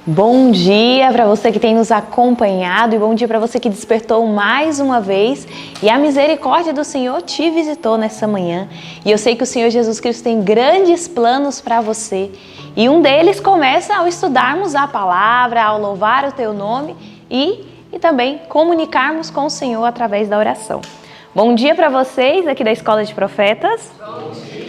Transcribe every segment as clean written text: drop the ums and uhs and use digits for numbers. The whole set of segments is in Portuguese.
Bom dia para você que tem nos acompanhado e bom dia para você que despertou mais uma vez e a misericórdia do Senhor te visitou nessa manhã. E eu sei que o Senhor Jesus Cristo tem grandes planos para você e um deles começa ao estudarmos a palavra, ao louvar o teu nome e também comunicarmos com o Senhor através da oração. Bom dia para vocês aqui da Escola de Profetas. Bom dia.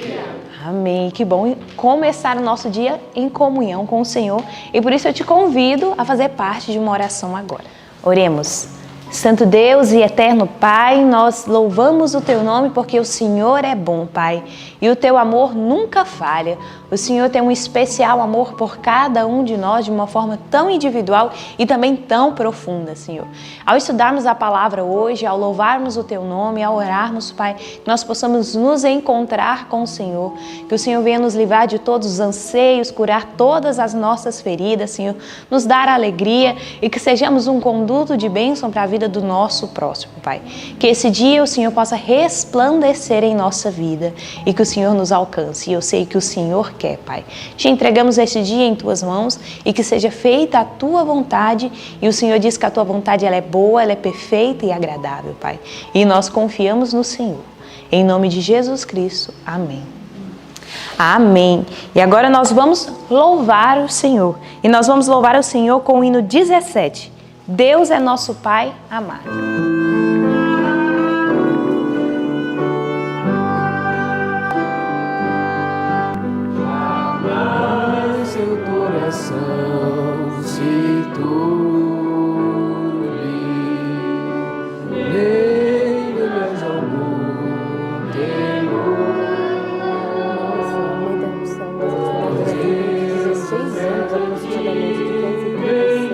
Amém, que bom começar o nosso dia em comunhão com o Senhor e por isso eu te convido a fazer parte de uma oração agora. Oremos. Santo Deus e eterno Pai, nós louvamos o Teu nome porque o Senhor é bom, Pai, e o Teu amor nunca falha. O Senhor tem um especial amor por cada um de nós de uma forma tão individual e também tão profunda, Senhor. Ao estudarmos a palavra hoje, ao louvarmos o Teu nome, ao orarmos, Pai, que nós possamos nos encontrar com o Senhor, que o Senhor venha nos livrar de todos os anseios, curar todas as nossas feridas, Senhor, nos dar alegria e que sejamos um conduto de bênção para a vida do nosso próximo, Pai. Que esse dia o Senhor possa resplandecer em nossa vida e que o Senhor nos alcance. E eu sei que o Senhor quer, Pai. Te entregamos este dia em Tuas mãos e que seja feita a Tua vontade. E o Senhor diz que a Tua vontade ela é boa, ela é perfeita e agradável, Pai. E nós confiamos no Senhor. Em nome de Jesus Cristo. Amém. Amém. E agora nós vamos louvar o Senhor. E nós vamos louvar o Senhor com o hino 17. Deus é nosso Pai amado. Jamais seu coração se turbe, nem mais algum temor. Nossa, muita opção, mas eu tinha 16 anos aproximadamente, de 536.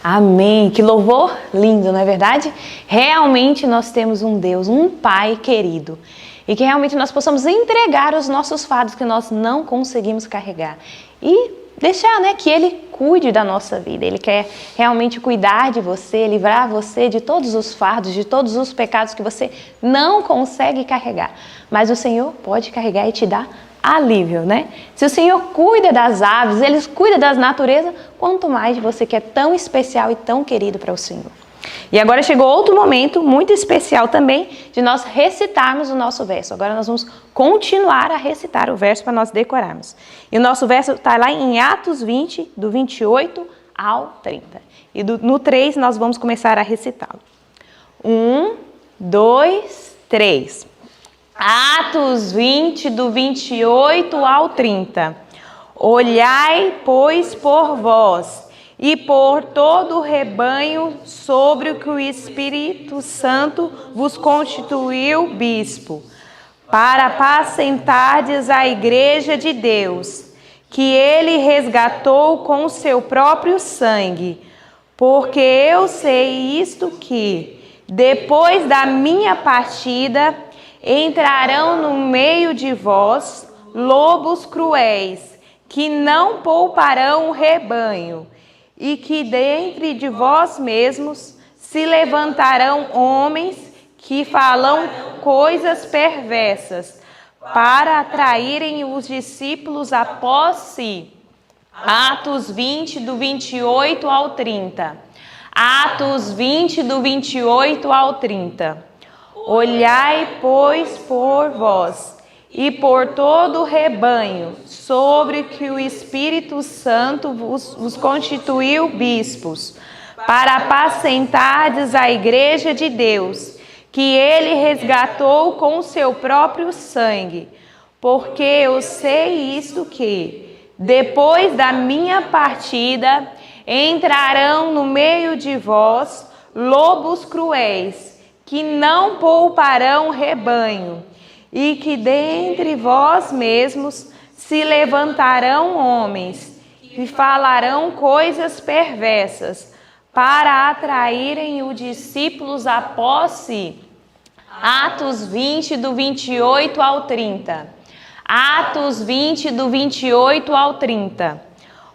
Amém. Que louvor lindo, não é verdade? Realmente nós temos um Deus, um Pai querido. e que realmente nós possamos entregar os nossos fardos que nós não conseguimos carregar. E deixar, né, que Ele cuide da nossa vida. Ele quer realmente cuidar de você, livrar você de todos os fardos, de todos os pecados que você não consegue carregar. Mas o Senhor pode carregar e te dar alívio, né? Se o Senhor cuida das aves, Ele cuida das naturezas, quanto mais de você que é tão especial e tão querido para o Senhor. E agora chegou outro momento muito especial também de nós recitarmos o nosso verso. Agora nós vamos continuar a recitar o verso para nós decorarmos. E o nosso verso está lá em Atos 20, do 28 ao 30. E no 3 nós vamos começar a recitá-lo. 1, 2, 3. Atos 20, do 28 ao 30. Olhai, pois, por vós e por todo o rebanho sobre o que o Espírito Santo vos constituiu bispo, para apacentardes a igreja de Deus, que ele resgatou com o seu próprio sangue. Porque eu sei isto que, depois da minha partida, entrarão no meio de vós lobos cruéis, que não pouparão o rebanho, e que dentre de vós mesmos se levantarão homens que falam coisas perversas, para atraírem os discípulos após si. Atos 20, do 28 ao 30. Atos 20, do 28 ao 30. Olhai, pois, por vós e por todo o rebanho, sobre que o Espírito Santo vos constituiu bispos, para apacentardes a igreja de Deus, que ele resgatou com o seu próprio sangue. Porque eu sei isto que, depois da minha partida, entrarão no meio de vós lobos cruéis, que não pouparão o rebanho, e que dentre vós mesmos se levantarão homens que falarão coisas perversas, para atraírem os discípulos após si. Atos 20, do 28 ao 30. Atos 20, do 28 ao 30.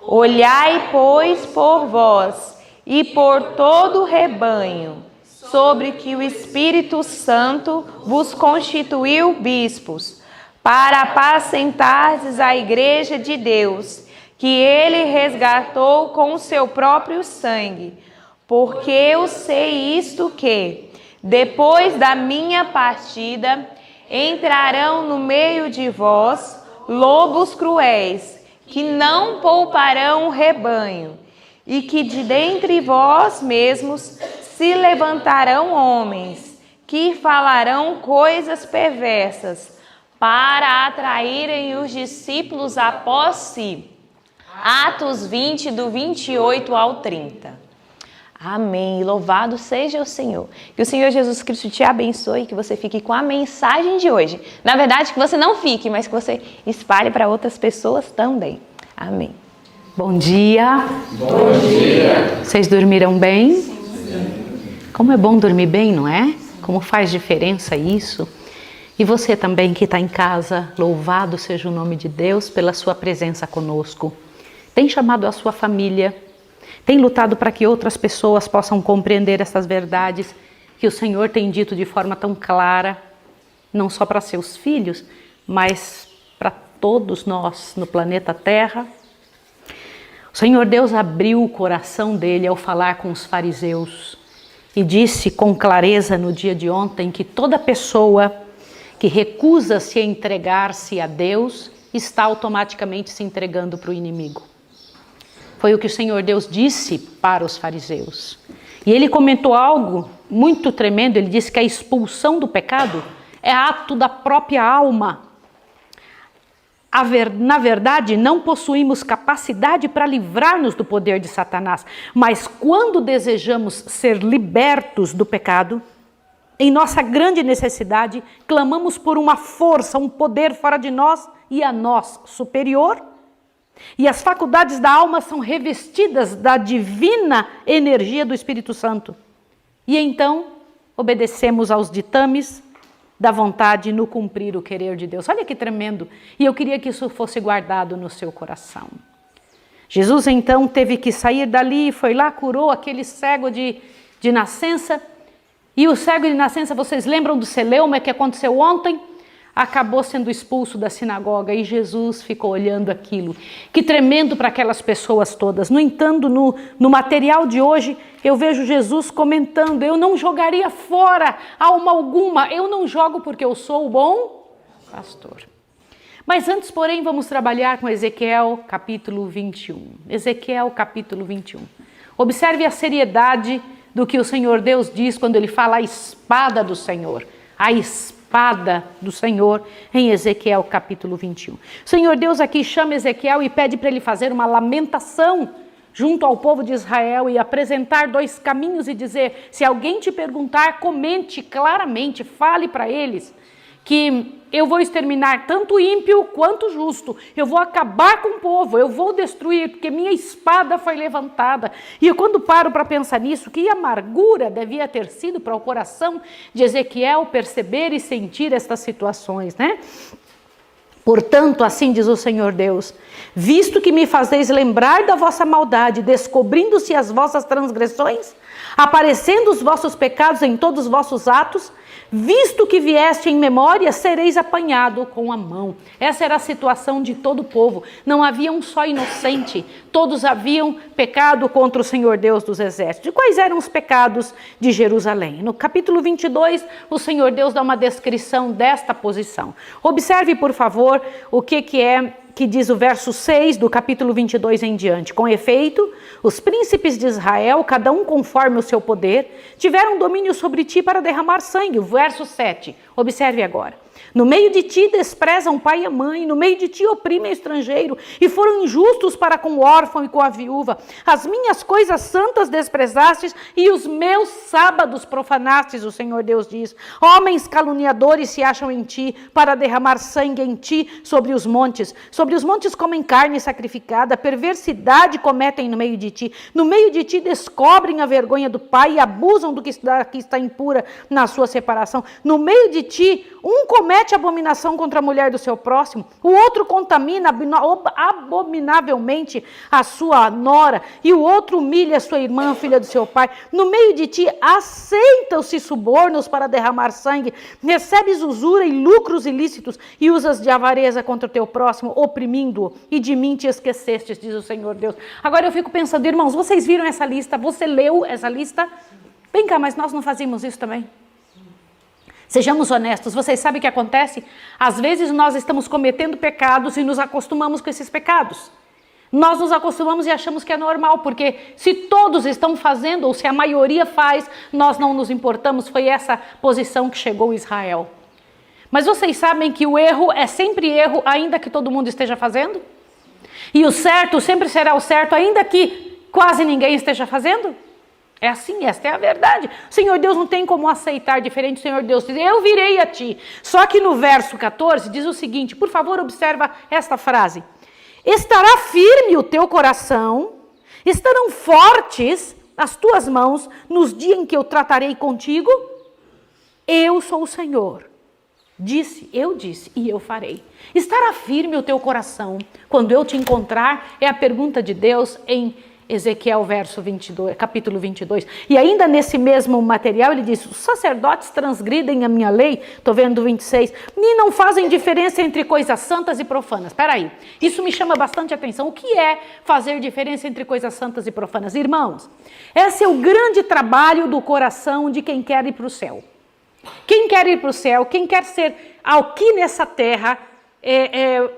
Olhai, pois, por vós e por todo o rebanho, sobre que o Espírito Santo vos constituiu bispos, para apacentardes a igreja de Deus, que ele resgatou com o seu próprio sangue. Porque eu sei isto que, depois da minha partida, entrarão no meio de vós lobos cruéis, que não pouparão o rebanho, e que de dentre vós mesmos se levantarão homens que falarão coisas perversas, para atraírem os discípulos após si. Atos 20, do 28 ao 30. Amém. Louvado seja o Senhor. Que o Senhor Jesus Cristo te abençoe e que você fique com a mensagem de hoje. Na verdade, que você não fique, mas que você espalhe para outras pessoas também. Amém. Bom dia. Bom dia. Vocês dormiram bem? Sim. Como é bom dormir bem, não é? Como faz diferença isso? E você também que está em casa, louvado seja o nome de Deus pela sua presença conosco. Tem chamado a sua família, tem lutado para que outras pessoas possam compreender essas verdades que o Senhor tem dito de forma tão clara, não só para seus filhos, mas para todos nós no planeta Terra. O Senhor Deus abriu o coração dele ao falar com os fariseus e disse com clareza no dia de ontem que toda pessoa que recusa-se a entregar-se a Deus está automaticamente se entregando para o inimigo. Foi o que o Senhor Deus disse para os fariseus. E ele comentou algo muito tremendo, ele disse que a expulsão do pecado é ato da própria alma. Na verdade, não possuímos capacidade para livrar-nos do poder de Satanás, mas quando desejamos ser libertos do pecado, em nossa grande necessidade, clamamos por uma força, um poder fora de nós e a nós superior, e as faculdades da alma são revestidas da divina energia do Espírito Santo. E então, obedecemos aos ditames da vontade no cumprir o querer de Deus. Olha que tremendo. E eu queria que isso fosse guardado no seu coração. Jesus então teve que sair dali, foi lá, curou aquele cego de nascença. E o cego de nascença, vocês lembram do celeuma que aconteceu ontem? Acabou sendo expulso da sinagoga e Jesus ficou olhando aquilo. Que tremendo para aquelas pessoas todas. No entanto, no material de hoje, eu vejo Jesus comentando: eu não jogaria fora alma alguma, eu não jogo porque eu sou o bom pastor. Mas antes, porém, vamos trabalhar com Ezequiel capítulo 21. Ezequiel capítulo 21. Observe a seriedade do que o Senhor Deus diz quando ele fala a espada do Senhor. A espada do Senhor em Ezequiel capítulo 21. O Senhor Deus aqui chama Ezequiel e pede para ele fazer uma lamentação junto ao povo de Israel e apresentar 2 caminhos e dizer: se alguém te perguntar, comente claramente, fale para eles que eu vou exterminar tanto o ímpio quanto o justo. Eu vou acabar com o povo, eu vou destruir, porque minha espada foi levantada. E eu, quando paro para pensar nisso, que amargura devia ter sido para o coração de Ezequiel perceber e sentir estas situações, né? Portanto, assim diz o Senhor Deus: visto que me fazeis lembrar da vossa maldade, descobrindo-se as vossas transgressões, aparecendo os vossos pecados em todos os vossos atos, visto que vieste em memória, sereis apanhado com a mão. Essa era a situação de todo o povo. Não havia um só inocente. Todos haviam pecado contra o Senhor Deus dos exércitos. E quais eram os pecados de Jerusalém? No capítulo 22, o Senhor Deus dá uma descrição desta posição. Observe, por favor, o que diz o verso 6 do capítulo 22 em diante. Com efeito, os príncipes de Israel, cada um conforme o seu poder, tiveram domínio sobre ti para derramar sangue. O verso 7, observe agora. No meio de ti desprezam o pai e a mãe, no meio de ti oprimem o estrangeiro, e foram injustos para com o órfão e com a viúva. As minhas coisas santas desprezastes, e os meus sábados profanastes, o Senhor Deus diz. Homens caluniadores se acham em ti, para derramar sangue em ti sobre os montes. Sobre os montes comem carne sacrificada, perversidade cometem no meio de ti. No meio de ti descobrem a vergonha do pai e abusam do que está impura na sua separação. No meio de ti, um comete abominação contra a mulher do seu próximo, o outro contamina abominavelmente a sua nora, e o outro humilha a sua irmã, filha do seu pai. No meio de ti aceitam-se subornos para derramar sangue, recebes usura e lucros ilícitos, e usas de avareza contra o teu próximo, oprimindo-o, e de mim te esquecestes, diz o Senhor Deus. Agora eu fico pensando, irmãos, vocês viram essa lista? Você leu essa lista? Vem cá, mas nós não fazíamos isso também? Sejamos honestos, vocês sabem o que acontece? Às vezes nós estamos cometendo pecados e nos acostumamos com esses pecados. Nós nos acostumamos e achamos que é normal, porque se todos estão fazendo, ou se a maioria faz, nós não nos importamos. Foi essa posição que chegou Israel. Mas vocês sabem que o erro é sempre erro, ainda que todo mundo esteja fazendo? E o certo sempre será o certo, ainda que quase ninguém esteja fazendo? É assim, esta é a verdade. O Senhor Deus não tem como aceitar diferente. O Senhor Deus diz: eu virei a ti. Só que no verso 14 diz o seguinte, por favor, observa esta frase. Estará firme o teu coração, estarão fortes as tuas mãos nos dias em que eu tratarei contigo? Eu sou o Senhor. Eu disse e eu farei. Estará firme o teu coração quando eu te encontrar? É a pergunta de Deus em Ezequiel capítulo 22. E ainda nesse mesmo material ele diz: os sacerdotes transgridem a minha lei, estou vendo 26, e não fazem diferença entre coisas santas e profanas. Espera aí, isso me chama bastante atenção. O que é fazer diferença entre coisas santas e profanas? Irmãos, esse é o grande trabalho do coração de quem quer ir para o céu. Quem quer ir para o céu, quem quer ser aqui nessa terra,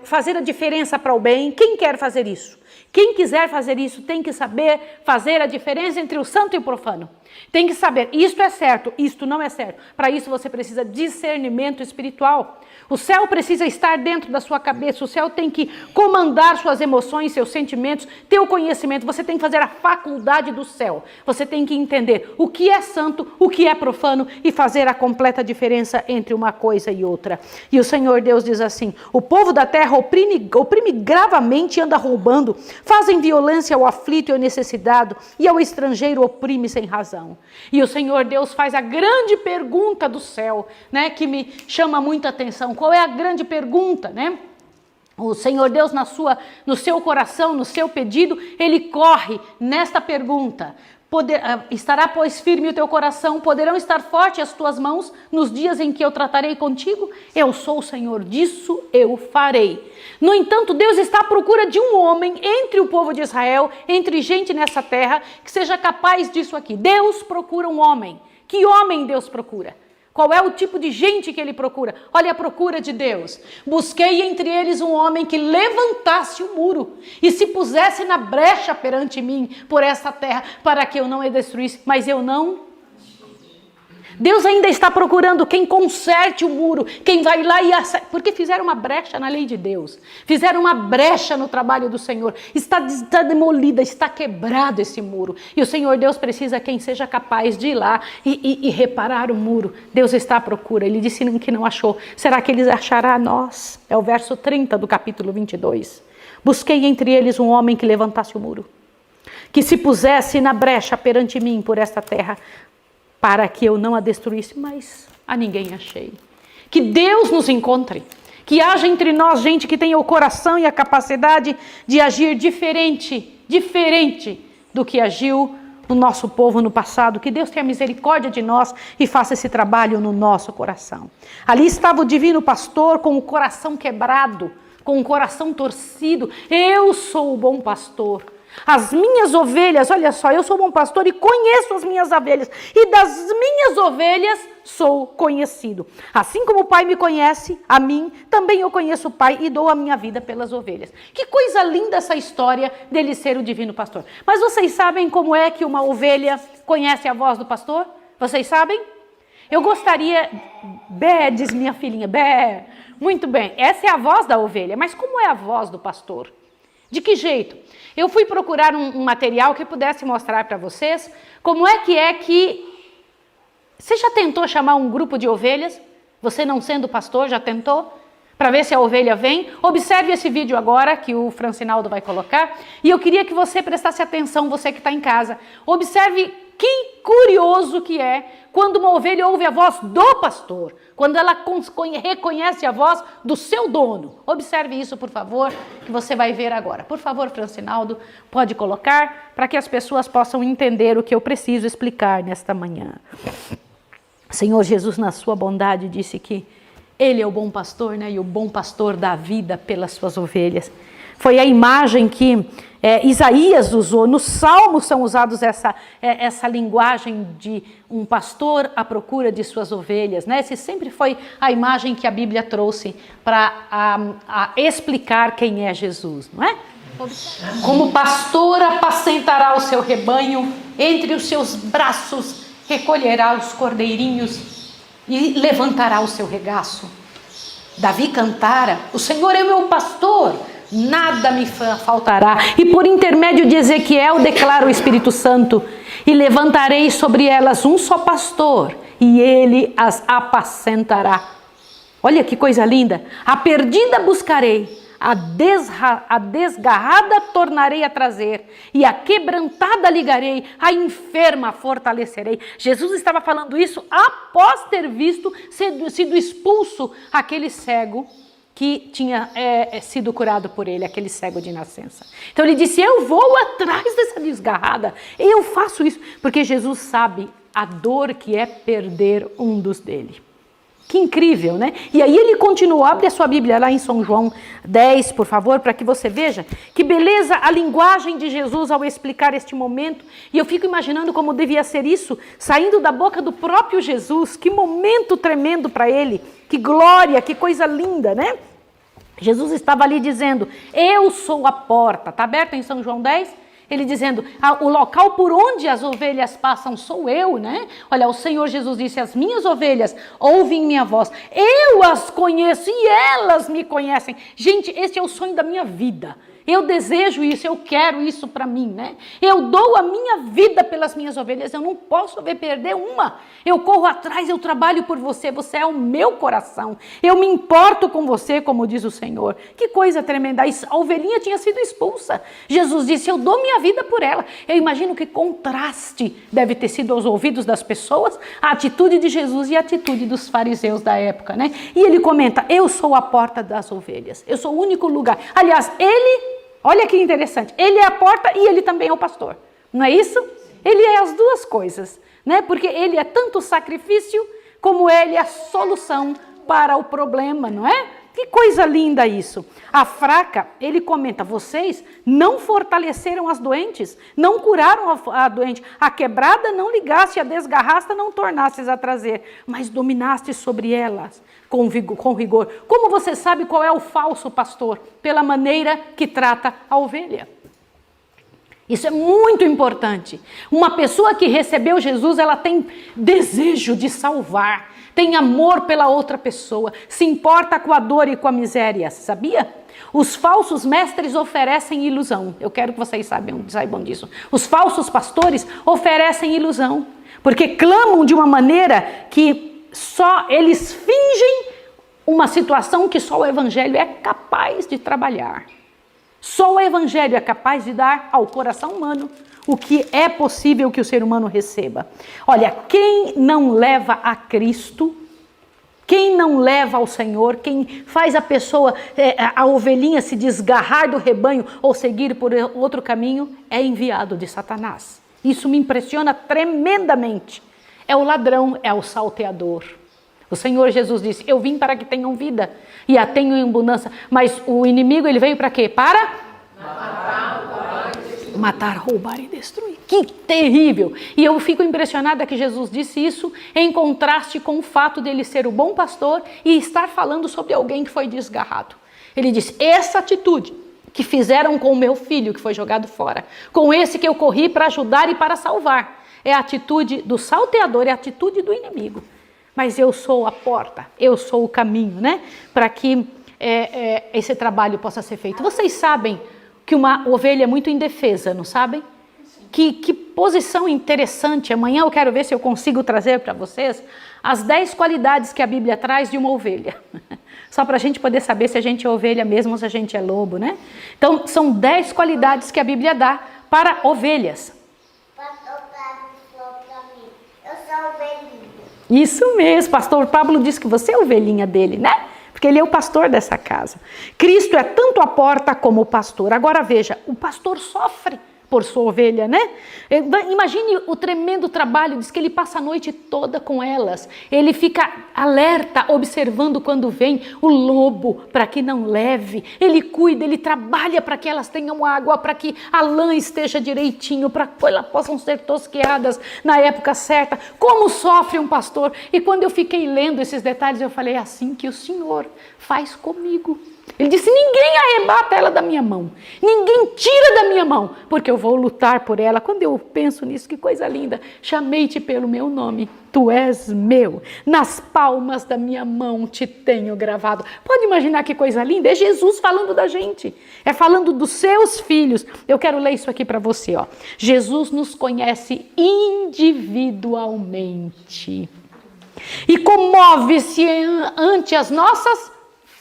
fazer a diferença para o bem, quem quer fazer isso? Quem quiser fazer isso tem que saber fazer a diferença entre o santo e o profano. Tem que saber, isto é certo, isto não é certo. Para isso você precisa de discernimento espiritual. O céu precisa estar dentro da sua cabeça, o céu tem que comandar suas emoções, seus sentimentos, teu conhecimento. Você tem que fazer a faculdade do céu. Você tem que entender o que é santo, o que é profano e fazer a completa diferença entre uma coisa e outra. E o Senhor Deus diz assim: o povo da terra oprime gravamente e anda roubando, fazem violência ao aflito e ao necessitado, e ao estrangeiro oprime sem razão. E o Senhor Deus faz a grande pergunta do céu, né, que me chama muita atenção. Qual é a grande pergunta, né? O Senhor Deus no seu coração, no seu pedido, Ele corre nesta pergunta. Estará, pois, firme o teu coração? Poderão estar fortes as tuas mãos nos dias em que eu tratarei contigo? Eu sou o Senhor, disso eu farei. No entanto, Deus está à procura de um homem entre o povo de Israel, entre gente nessa terra, que seja capaz disso aqui. Deus procura um homem. Que homem Deus procura? Qual é o tipo de gente que Ele procura? Olha a procura de Deus. Busquei entre eles um homem que levantasse o muro e se pusesse na brecha perante mim por essa terra, para que eu não a destruísse, mas eu não. Deus ainda está procurando quem conserte o muro, quem vai lá e acerta, porque fizeram uma brecha na lei de Deus, fizeram uma brecha no trabalho do Senhor, está demolida, está quebrado esse muro, e o Senhor Deus precisa quem seja capaz de ir lá e reparar o muro. Deus está à procura, Ele disse que não achou, será que Ele achará a nós? É o verso 30 do capítulo 22, busquei entre eles um homem que levantasse o muro, que se pusesse na brecha perante mim por esta terra, para que eu não a destruísse, mas a ninguém achei. Que Deus nos encontre, que haja entre nós gente que tenha o coração e a capacidade de agir diferente do que agiu no nosso povo no passado. Que Deus tenha misericórdia de nós e faça esse trabalho no nosso coração. Ali estava o divino pastor com o coração quebrado, com o coração torcido. Eu sou o bom pastor. As minhas ovelhas, olha só, eu sou bom pastor e conheço as minhas ovelhas, e das minhas ovelhas sou conhecido. Assim como o Pai me conhece, a mim, também eu conheço o Pai e dou a minha vida pelas ovelhas. Que coisa linda essa história dele ser o divino pastor. Mas vocês sabem como é que uma ovelha conhece a voz do pastor? Vocês sabem? Eu gostaria... Bé, diz minha filhinha, bé. Muito bem, essa é a voz da ovelha, mas como é a voz do pastor? De que jeito? Eu fui procurar um material que pudesse mostrar para vocês como é que... Você já tentou chamar um grupo de ovelhas? Você não sendo pastor, já tentou? Para ver se a ovelha vem? Observe esse vídeo agora que o Francinaldo vai colocar. E eu queria que você prestasse atenção, você que está em casa. Observe que curioso que é quando uma ovelha ouve a voz do pastor, quando ela reconhece a voz do seu dono. Observe isso, por favor, que você vai ver agora. Por favor, Francinaldo, pode colocar para que as pessoas possam entender o que eu preciso explicar nesta manhã. Senhor Jesus, na sua bondade, disse que Ele é o bom pastor, né? E o bom pastor dá vida pelas suas ovelhas. Foi a imagem que Isaías usou. Nos Salmos são usados essa linguagem de um pastor à procura de suas ovelhas, né? Essa sempre foi a imagem que a Bíblia trouxe para explicar quem é Jesus, não é? Como pastor apacentará o seu rebanho, entre os seus braços recolherá os cordeirinhos e levantará o seu regaço. Davi cantara, o Senhor é o meu pastor, nada me faltará. E por intermédio de Ezequiel declara o Espírito Santo, e levantarei sobre elas um só pastor, e ele as apacentará. Olha que coisa linda. A perdida buscarei, a desgarrada tornarei a trazer, e a quebrantada ligarei, a enferma fortalecerei. Jesus estava falando isso após ter sido expulso aquele cego que tinha sido curado por ele, aquele cego de nascença. Então ele disse, eu vou atrás dessa desgarrada, eu faço isso, porque Jesus sabe a dor que é perder um dos dele. Que incrível, né? E aí ele continua, abre a sua Bíblia lá em São João 10, por favor, para que você veja que beleza a linguagem de Jesus ao explicar este momento. E eu fico imaginando como devia ser isso, saindo da boca do próprio Jesus. Que momento tremendo para ele, que glória, que coisa linda, né? Jesus estava ali dizendo, eu sou a porta. Está aberto em São João 10? Ele dizendo, o local por onde as ovelhas passam sou eu, né? Olha, o Senhor Jesus disse, as minhas ovelhas ouvem minha voz, eu as conheço e elas me conhecem. Gente, esse é o sonho da minha vida. Eu desejo isso, eu quero isso para mim, né? Eu dou a minha vida pelas minhas ovelhas, eu não posso ver perder uma. Eu corro atrás, eu trabalho por você, você é o meu coração. Eu me importo com você, como diz o Senhor. Que coisa tremenda, a ovelhinha tinha sido expulsa. Jesus disse, eu dou minha vida por ela. Eu imagino que contraste deve ter sido aos ouvidos das pessoas, a atitude de Jesus e a atitude dos fariseus da época, né? E ele comenta, eu sou a porta das ovelhas, eu sou o único lugar. Aliás, olha que interessante, ele é a porta e ele também é o pastor, não é isso? Ele é as duas coisas, né? Porque ele é tanto o sacrifício, como ele é a solução para o problema, não é? Que coisa linda isso. A fraca, ele comenta, vocês não fortaleceram as doentes, não curaram a doente, a quebrada não ligaste, a desgarrasta não tornastes a trazer, mas dominaste sobre elas com rigor. Como você sabe qual é o falso pastor? Pela maneira que trata a ovelha. Isso é muito importante. Uma pessoa que recebeu Jesus, ela tem desejo de salvar, tem amor pela outra pessoa, se importa com a dor e com a miséria, sabia? Os falsos mestres oferecem ilusão. Eu quero que vocês saibam disso. Os falsos pastores oferecem ilusão, porque clamam de uma maneira que só eles fingem uma situação que só o evangelho é capaz de trabalhar. Só o evangelho é capaz de dar ao coração humano o que é possível que o ser humano receba. Olha, quem não leva a Cristo, quem não leva ao Senhor, quem faz a pessoa, a ovelhinha se desgarrar do rebanho ou seguir por outro caminho, é enviado de Satanás. Isso me impressiona tremendamente. É o ladrão, é o salteador. O Senhor Jesus disse, eu vim para que tenham vida e a tenham em abundância. Mas o inimigo, ele veio para quê? Para matar, roubar e destruir. Que terrível! E eu fico impressionada que Jesus disse isso em contraste com o fato de ele ser o bom pastor e estar falando sobre alguém que foi desgarrado. Ele disse, essa atitude que fizeram com o meu filho que foi jogado fora, com esse que eu corri para ajudar e para salvar, é a atitude do salteador, é a atitude do inimigo. Mas eu sou a porta, eu sou o caminho, né? Para que esse trabalho possa ser feito. Vocês sabem que uma ovelha é muito indefesa, não sabem? Que posição interessante. Amanhã eu quero ver se eu consigo trazer para vocês as 10 qualidades que a Bíblia traz de uma ovelha. Só para a gente poder saber se a gente é ovelha mesmo ou se a gente é lobo, né? Então, são 10 qualidades que a Bíblia dá para ovelhas. Eu sou ovelhinha. Isso mesmo, pastor Pablo disse que você é ovelhinha dele, né? Porque ele é o pastor dessa casa. Cristo é tanto a porta como o pastor. Agora veja, o pastor sofre por sua ovelha, né? Imagine o tremendo trabalho, diz que ele passa a noite toda com elas. Ele fica alerta, observando quando vem o lobo, para que não leve. Ele cuida, ele trabalha para que elas tenham água, para que a lã esteja direitinho, para que elas possam ser tosqueadas na época certa. Como sofre um pastor? E quando eu fiquei lendo esses detalhes, eu falei, é assim que o Senhor faz comigo. Ele disse, ninguém arrebata ela da minha mão, ninguém tira da minha mão, porque eu vou lutar por ela. Quando eu penso nisso, que coisa linda, chamei-te pelo meu nome, tu és meu, nas palmas da minha mão te tenho gravado. Pode imaginar que coisa linda, é Jesus falando da gente, é falando dos seus filhos. Eu quero ler isso aqui para você, ó. Jesus nos conhece individualmente e comove-se ante as nossas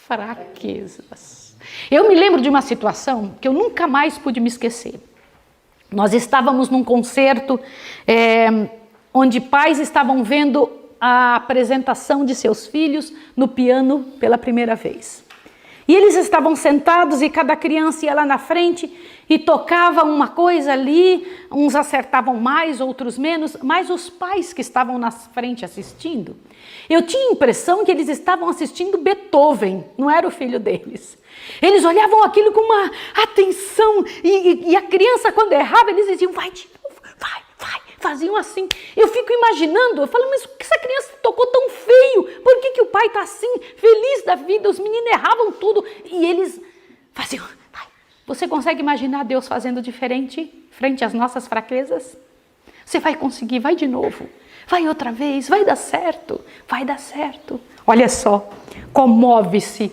fraquezas. Eu me lembro de uma situação que eu nunca mais pude me esquecer. Nós estávamos num concerto onde pais estavam vendo a apresentação de seus filhos no piano pela primeira vez. E eles estavam sentados e cada criança ia lá na frente e tocava uma coisa ali, uns acertavam mais, outros menos, mas os pais que estavam na frente assistindo, eu tinha a impressão que eles estavam assistindo Beethoven, não era o filho deles. Eles olhavam aquilo com uma atenção e a criança quando errava, eles diziam, vai de novo, vai, faziam assim. Eu fico imaginando, eu falo, mas por que essa criança tocou tão feio? Por que o pai está assim, feliz da vida? Os meninos erravam tudo e eles faziam, vai. Você consegue imaginar Deus fazendo diferente frente às nossas fraquezas? Você vai conseguir, vai de novo. Vai outra vez, vai dar certo, vai dar certo. Olha só, comove-se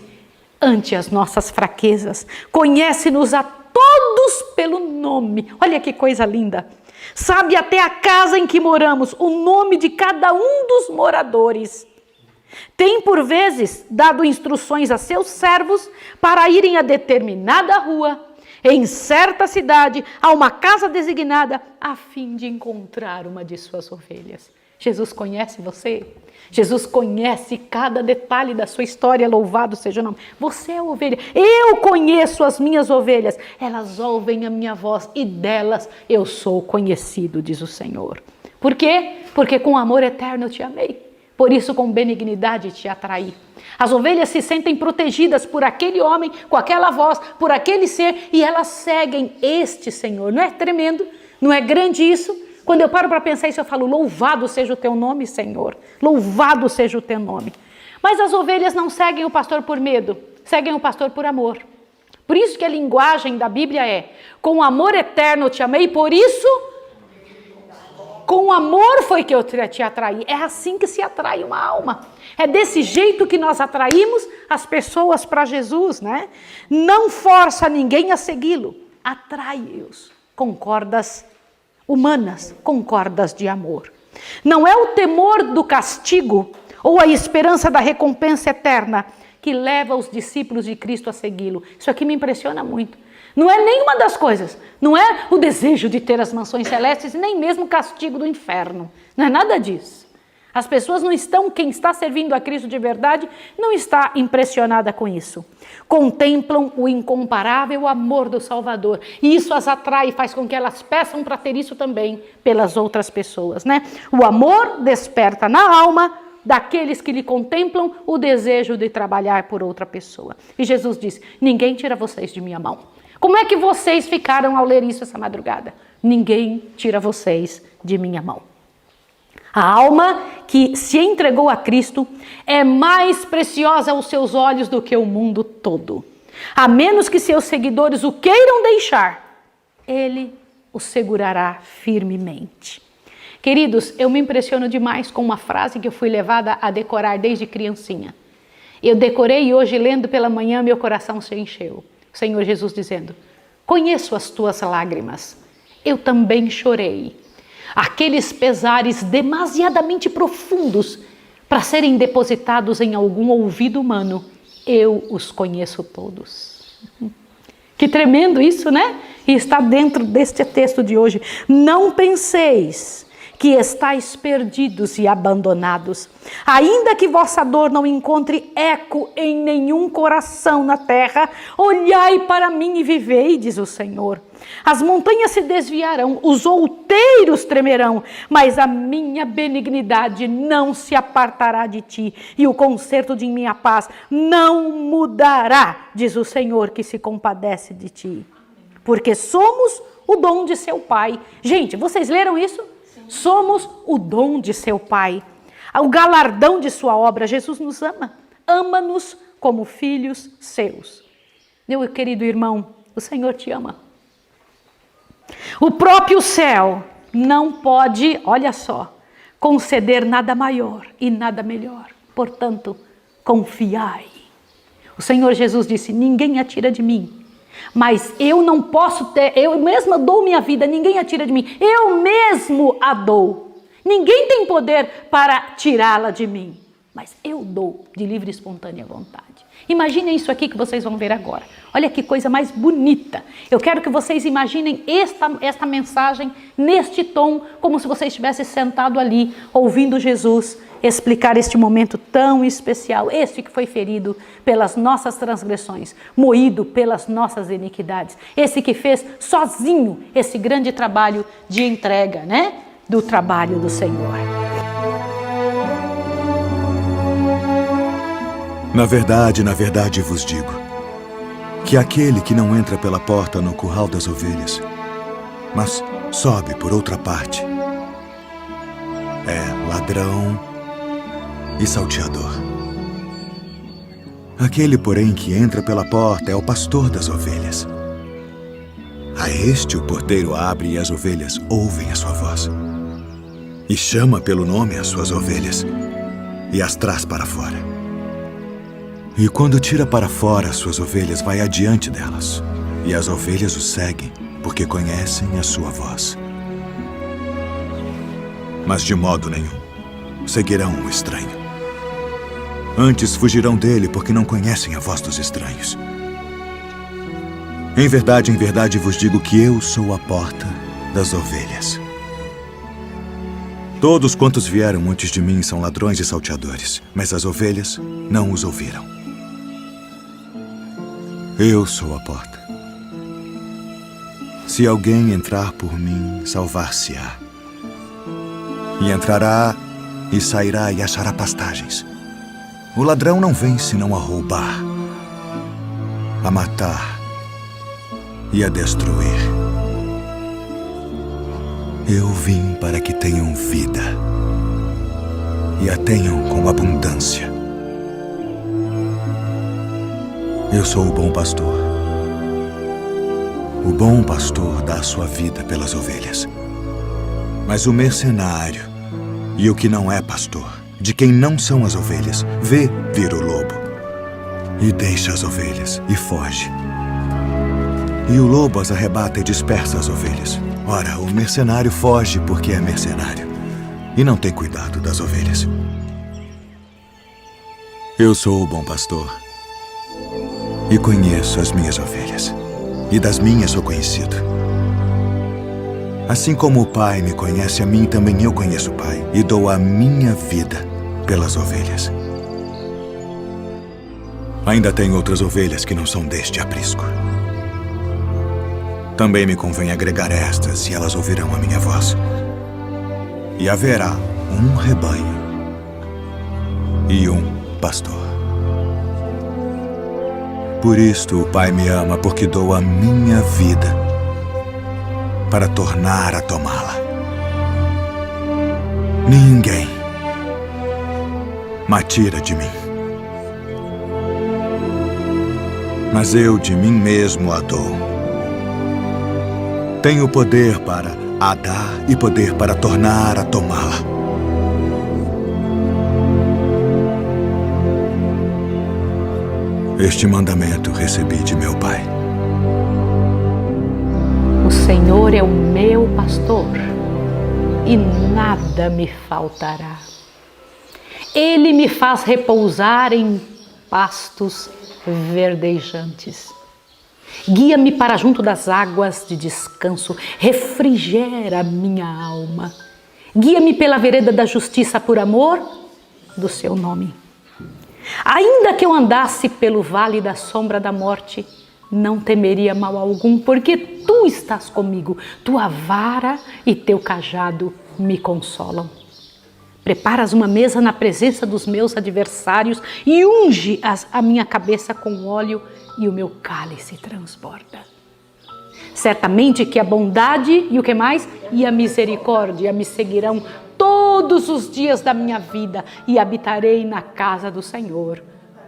ante as nossas fraquezas. Conhece-nos a todos pelo nome. Olha que coisa linda. Sabe até a casa em que moramos, o nome de cada um dos moradores. Tem, por vezes, dado instruções a seus servos para irem a determinada rua, em certa cidade, a uma casa designada, a fim de encontrar uma de suas ovelhas. Jesus conhece você? Jesus conhece cada detalhe da sua história, louvado seja o nome. Você é a ovelha, eu conheço as minhas ovelhas, elas ouvem a minha voz e delas eu sou conhecido, diz o Senhor. Por quê? Porque com amor eterno eu te amei, por isso com benignidade te atraí. As ovelhas se sentem protegidas por aquele homem, com aquela voz, por aquele ser, e elas seguem este Senhor. Não é tremendo? Não é grande isso? Quando eu paro para pensar isso, eu falo, louvado seja o teu nome, Senhor. Louvado seja o teu nome. Mas as ovelhas não seguem o pastor por medo, seguem o pastor por amor. Por isso que a linguagem da Bíblia é, com amor eterno eu te amei, por isso, com amor foi que eu te atraí. É assim que se atrai uma alma. É desse jeito que nós atraímos as pessoas para Jesus, né? Não força ninguém a segui-lo, atrai-os com cordas humanas, com cordas de amor. Não é o temor do castigo ou a esperança da recompensa eterna que leva os discípulos de Cristo a segui-lo. Isso aqui me impressiona muito. Não é nenhuma das coisas. Não é o desejo de ter as mansões celestes, nem mesmo o castigo do inferno. Não é nada disso. As pessoas não estão, quem está servindo a Cristo de verdade, não está impressionada com isso. Contemplam o incomparável amor do Salvador. E isso as atrai e faz com que elas peçam para ter isso também pelas outras pessoas, né? O amor desperta na alma daqueles que lhe contemplam o desejo de trabalhar por outra pessoa. E Jesus diz, ninguém tira vocês de minha mão. Como é que vocês ficaram ao ler isso essa madrugada? Ninguém tira vocês de minha mão. A alma que se entregou a Cristo é mais preciosa aos seus olhos do que o mundo todo. A menos que seus seguidores o queiram deixar, ele o segurará firmemente. Queridos, eu me impressiono demais com uma frase que eu fui levada a decorar desde criancinha. Eu decorei e hoje, lendo pela manhã, meu coração se encheu. O Senhor Jesus dizendo, conheço as tuas lágrimas, eu também chorei. Aqueles pesares demasiadamente profundos para serem depositados em algum ouvido humano, eu os conheço todos. Que tremendo isso, né? E está dentro deste texto de hoje. Não penseis que estáis perdidos e abandonados. Ainda que vossa dor não encontre eco em nenhum coração na terra, olhai para mim e vivei, diz o Senhor. As montanhas se desviarão, os outeiros tremerão, mas a minha benignidade não se apartará de ti, e o conserto de minha paz não mudará, diz o Senhor que se compadece de ti. Porque somos o dom de seu Pai. Gente, vocês leram isso? Somos o dom de seu Pai, o galardão de sua obra. Jesus nos ama, ama-nos como filhos seus. Meu querido irmão, o Senhor te ama. O próprio céu não pode, olha só, conceder nada maior e nada melhor. Portanto, confiai. O Senhor Jesus disse, ninguém atira de mim. Mas eu não posso ter, eu mesma dou minha vida, ninguém a tira de mim. Eu mesmo a dou. Ninguém tem poder para tirá-la de mim. Mas eu dou de livre e espontânea vontade. Imaginem isso aqui que vocês vão ver agora. Olha que coisa mais bonita. Eu quero que vocês imaginem esta mensagem neste tom, como se você estivesse sentado ali, ouvindo Jesus explicar este momento tão especial, este que foi ferido pelas nossas transgressões, moído pelas nossas iniquidades, esse que fez sozinho esse grande trabalho de entrega, né, do trabalho do Senhor. Na verdade vos digo, que aquele que não entra pela porta no curral das ovelhas, mas sobe por outra parte, é ladrão e salteador. Aquele, porém, que entra pela porta é o pastor das ovelhas. A este o porteiro abre e as ovelhas ouvem a sua voz. E chama pelo nome as suas ovelhas e as traz para fora. E quando tira para fora as suas ovelhas, vai adiante delas. E as ovelhas o seguem, porque conhecem a sua voz. Mas de modo nenhum seguirão o estranho. Antes fugirão dele, porque não conhecem a voz dos estranhos. Em verdade vos digo que eu sou a porta das ovelhas. Todos quantos vieram antes de mim são ladrões e salteadores, mas as ovelhas não os ouviram. Eu sou a porta. Se alguém entrar por mim, salvar-se-á. E entrará e sairá e achará pastagens. O ladrão não vem senão a roubar, a matar e a destruir. Eu vim para que tenham vida e a tenham com abundância. Eu sou o bom pastor. O bom pastor dá a sua vida pelas ovelhas. Mas o mercenário e o que não é pastor, de quem não são as ovelhas, vê vir o lobo e deixa as ovelhas e foge. E o lobo as arrebata e dispersa as ovelhas. Ora, o mercenário foge porque é mercenário e não tem cuidado das ovelhas. Eu sou o bom pastor e conheço as minhas ovelhas, e das minhas sou conhecido. Assim como o Pai me conhece a mim, também eu conheço o Pai, e dou a minha vida pelas ovelhas. Ainda tenho outras ovelhas que não são deste aprisco. Também me convém agregar estas, e elas ouvirão a minha voz. E haverá um rebanho e um pastor. Por isto o Pai me ama, porque dou a minha vida para tornar a tomá-la. Ninguém me tira de mim, mas eu de mim mesmo a dou. Tenho poder para a dar e poder para tornar a tomá-la. Este mandamento recebi de meu Pai. O Senhor é o meu pastor e nada me faltará. Ele me faz repousar em pastos verdejantes. Guia-me para junto das águas de descanso, refrigera minha alma. Guia-me pela vereda da justiça por amor do seu nome. Ainda que eu andasse pelo vale da sombra da morte, não temeria mal algum, porque tu estás comigo, tua vara e teu cajado me consolam. Preparas uma mesa na presença dos meus adversários e unge a minha cabeça com óleo e o meu cálice transborda. Certamente que a bondade e o que mais? E a misericórdia me seguirão todos os dias da minha vida e habitarei na casa do Senhor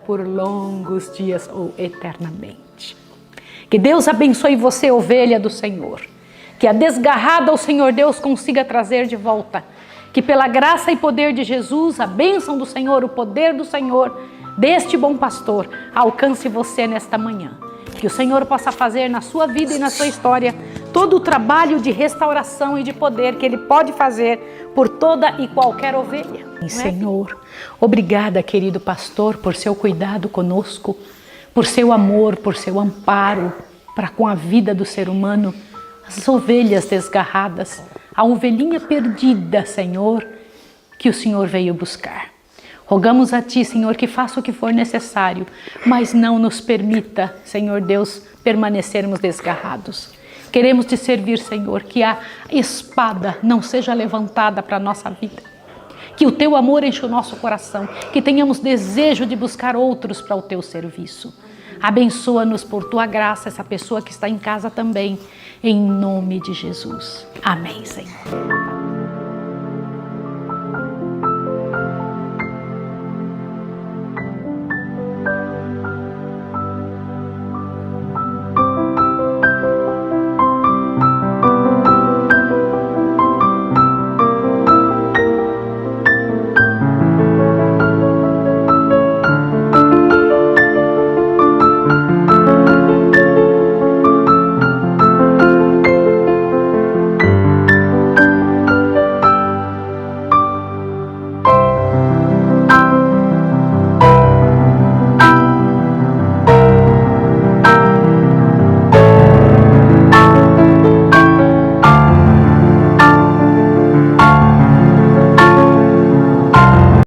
por longos dias ou eternamente. Que Deus abençoe você, ovelha do Senhor. Que a desgarrada o Senhor Deus consiga trazer de volta. Que pela graça e poder de Jesus, a bênção do Senhor, o poder do Senhor, deste bom pastor, alcance você nesta manhã. Que o Senhor possa fazer na sua vida e na sua história todo o trabalho de restauração e de poder que Ele pode fazer por toda e qualquer ovelha. Senhor, obrigada, querido pastor, por seu cuidado conosco, por seu amor, por seu amparo para com a vida do ser humano, as ovelhas desgarradas, a ovelhinha perdida, Senhor, que o Senhor veio buscar. Rogamos a Ti, Senhor, que faça o que for necessário, mas não nos permita, Senhor Deus, permanecermos desgarrados. Queremos Te servir, Senhor, que a espada não seja levantada para a nossa vida. Que o Teu amor enche o nosso coração, que tenhamos desejo de buscar outros para o Teu serviço. Abençoa-nos por Tua graça, essa pessoa que está em casa também, em nome de Jesus. Amém, Senhor.